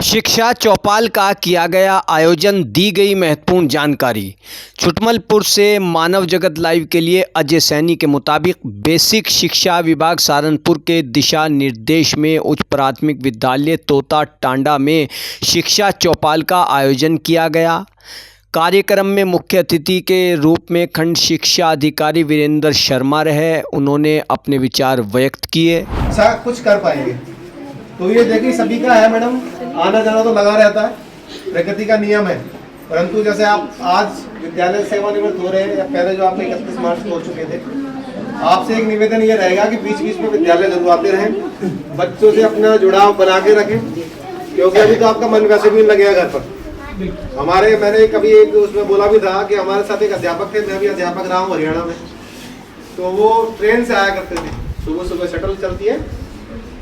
शिक्षा चौपाल का किया गया आयोजन, दी गई महत्वपूर्ण जानकारी। छुटमलपुर से मानव जगत लाइव के लिए अजय सैनी के मुताबिक बेसिक शिक्षा विभाग सहारनपुर के दिशा निर्देश में उच्च प्राथमिक विद्यालय तोता टांडा में शिक्षा चौपाल का आयोजन किया गया। कार्यक्रम में मुख्य अतिथि के रूप में खंड शिक्षा अधिकारी वीरेंद्र शर्मा रहे। उन्होंने अपने विचार व्यक्त किए। कुछ कर पाएंगे तो ये देखिए सभी का है मैडम, आना जाना तो लगा रहता है, प्रकृति का नियम है। परंतु जैसे आप आज विद्यालय सेवानिवृत्त हो रहे हैं या पहले जो आपके 31 मार्च को हो चुके थे, आपसे एक निवेदन ये रहेगा कि बीच बीच में विद्यालय जरूर आते रहें, बच्चों से अपना जुड़ाव बना के रखें, क्योंकि अभी तो आपका मन वैसे भी लगेगा घर पर। मैंने कभी एक उसमें बोला भी था कि हमारे साथ एक अध्यापक थे, मैं भी अध्यापक रहा हूँ हरियाणा में, तो वो ट्रेन से आया करते थे, सुबह सुबह शटल चलती है,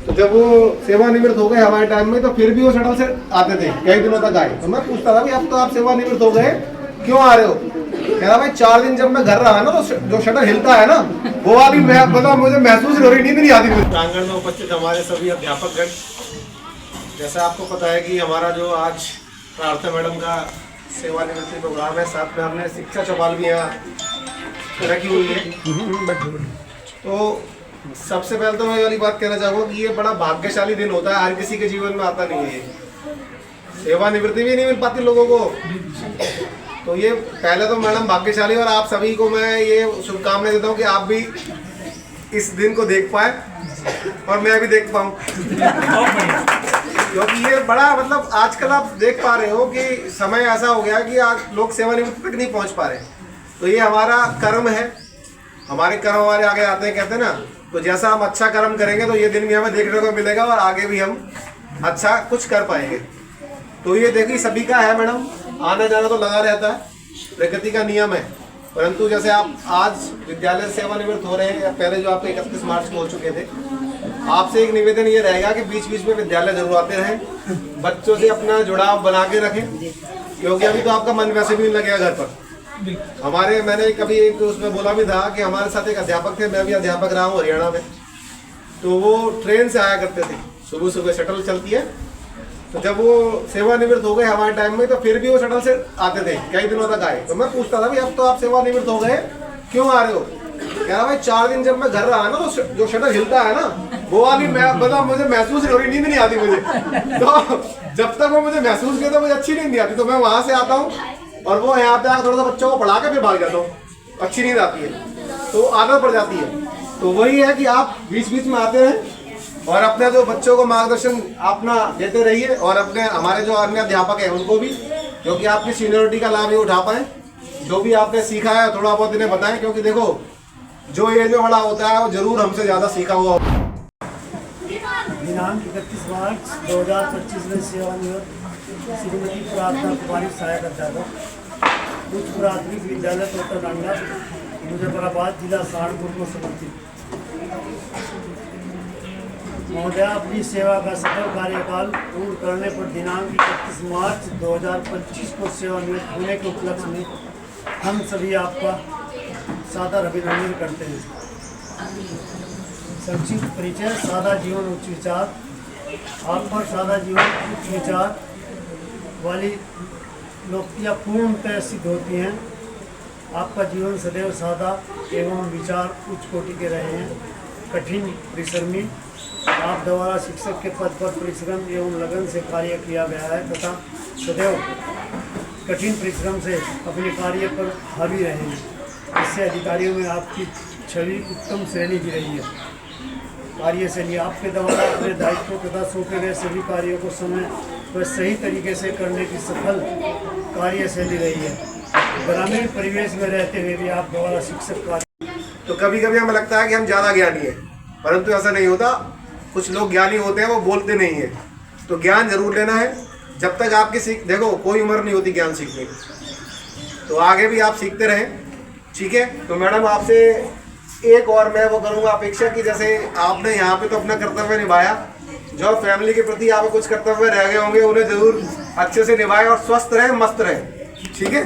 तो जब वो सेवानिवृत्त हो गए हमारे टाइम में, तो फिर भी वो शटल से आते थे, कई दिनों तक आए। तो मैं पूछता था कि अब तो आप सेवानिवृत्त हो गए, क्यों आ रहे हो? कह रहा भाई 4 दिन जब मैं घर रहा ना, तो जो शटल हिलता है ना, वो वाली मतलब मुझे महसूस हो रही, नींद नहीं आती मुझे। प्रांगण में उपस्थित हमारे सभी अध्यापकगण, जैसा आपको पता है कि हमारा जो आज प्रार्थना मैडम का सेवानिवृत्ति प्रोग्राम है, साथ में हमने शिक्षा चौपाल भी यहाँ रखी हुई है। तो सबसे पहले तो मैं ये वाली बात कहना चाहूँगा कि ये बड़ा भाग्यशाली दिन होता है, हर किसी के जीवन में आता नहीं है। सेवानिवृत्ति भी नहीं मिल पाती लोगों को, तो ये पहले तो मैडम भाग्यशाली, और आप सभी को मैं ये शुभकामनाएं देता हूँ कि आप भी इस दिन को देख पाए और मैं भी देख पाऊँ, क्योंकि ये बड़ा मतलब आजकल आप देख पा रहे हो कि समय ऐसा हो गया कि आज लोग सेवानिवृत्ति तक नहीं पहुँच पा रहे। तो ये हमारा कर्म है, हमारे कर्म हमारे आगे आते हैं, कहते हैं ना। तो जैसा हम अच्छा कर्म करेंगे तो ये दिन भी हमें देखने को मिलेगा और आगे भी हम अच्छा कुछ कर पाएंगे। तो ये देखिए सभी का है मैडम, आना जाना तो लगा रहता है, प्रकृति का नियम है। परंतु जैसे आप आज विद्यालय सेवानिवृत्त हो रहे हैं या पहले जो आपके 31 मार्च को हो चुके थे, आपसे एक निवेदन ये रहेगा कि बीच बीच में विद्यालय जरूर आते रहें, बच्चों से अपना जुड़ाव बना के रखें, क्योंकि अभी तो आपका मन वैसे भी लगेगा घर पर। मैंने कभी एक उसमें बोला भी था कि हमारे साथ एक अध्यापक थे, मैं भी अध्यापक रहा हूँ हरियाणा में, तो वो ट्रेन से आया करते थे, सुबह सुबह शटल चलती है, तो जब वो सेवानिवृत्त हो गए हमारे टाइम में, तो फिर भी वो शटल से आते थे, कई दिनों तक आए। तो मैं पूछता था कि अब तो आप सेवानिवृत्त हो गए, क्यों आ रहे हो? कह रहा भाई 4 दिन जब मैं घर रहा ना, तो जो शटल हिलता है ना, वो वाली मतलब मुझे महसूस नहीं हो रही, नींद नहीं आती मुझे। तो जब तक वो मुझे महसूस किया तो मुझे अच्छी नींद नहीं आती, तो मैं वहां से आता हूँ और वो यहाँ पे आकर थोड़ा सा बच्चों को पढ़ा के फिर भाग जाता हूँ, अच्छी नींद आती है, तो आदत पड़ जाती है। तो वही है कि आप बीच बीच में आते हैं और अपने जो बच्चों को मार्गदर्शन अपना देते रहिए, और अपने हमारे जो अन्य अध्यापक हैं उनको भी, क्योंकि आपकी सीनियरिटी का लाभ ये उठा पाएँ, जो भी आपने सीखा है थोड़ा बहुत इन्हें बताएं, क्योंकि देखो जो एज में बड़ा होता है वो जरूर हमसे ज़्यादा सीखा हुआ होता है। दिनांक 31 मार्च 2025 में सेवानिवृत्त श्रीमती प्रार्थना कुमारी सहायक अध्यापक उच्च प्राथमिक विद्यालय तोता टांडा मुजफ्फराबाद जिला सहारनपुर को समर्पित। महोदया, अपनी सेवा का सफल कार्यकाल पूर्ण करने पर दिनांक 31 मार्च 2025 को सेवानिवृत्त होने के उपलक्ष्य में हम सभी आपका सादर अभिनंदन करते हैं। संक्षिप्त परिचय। सादा जीवन उच्च विचार। आप पर सादा जीवन उच्च विचार वाली लोकोक्तियाँ पूर्णतः सिद्ध होती हैं। आपका जीवन सदैव सादा एवं विचार उच्च कोटि के रहे हैं। कठिन परिश्रमी, आप द्वारा शिक्षक के पद पर परिश्रम एवं लगन से कार्य किया गया है तथा सदैव कठिन परिश्रम से अपने कार्य पर हावी रहे हैं। इससे अधिकारियों में आपकी छवि उत्तम श्रेणी की रही है। कार्यशैली, आपके द्वारा अपने दायित्व तथा सौंपे गए सभी कार्यों को समय व सही तरीके से करने की सफल कार्यशैली रही है। ग्रामीण परिवेश में रहते हुए भी आप द्वारा शिक्षक कार्य। तो कभी कभी हमें लगता है कि हम ज़्यादा ज्ञानी हैं, परंतु ऐसा नहीं होता। कुछ लोग ज्ञानी होते हैं, वो बोलते नहीं हैं। तो ज्ञान जरूर लेना है, जब तक आपकी देखो कोई उम्र नहीं होती ज्ञान सीखने की, तो आगे भी आप सीखते रहें, ठीक है। तो मैडम आपसे एक और मैं वो करूँगा अपेक्षा कि जैसे आपने यहाँ पे तो अपना कर्तव्य निभाया, जो फैमिली के प्रति आप कुछ कर्तव्य रह गए होंगे उन्हें जरूर अच्छे से निभाएं और स्वस्थ रहें, मस्त रहें, ठीक है।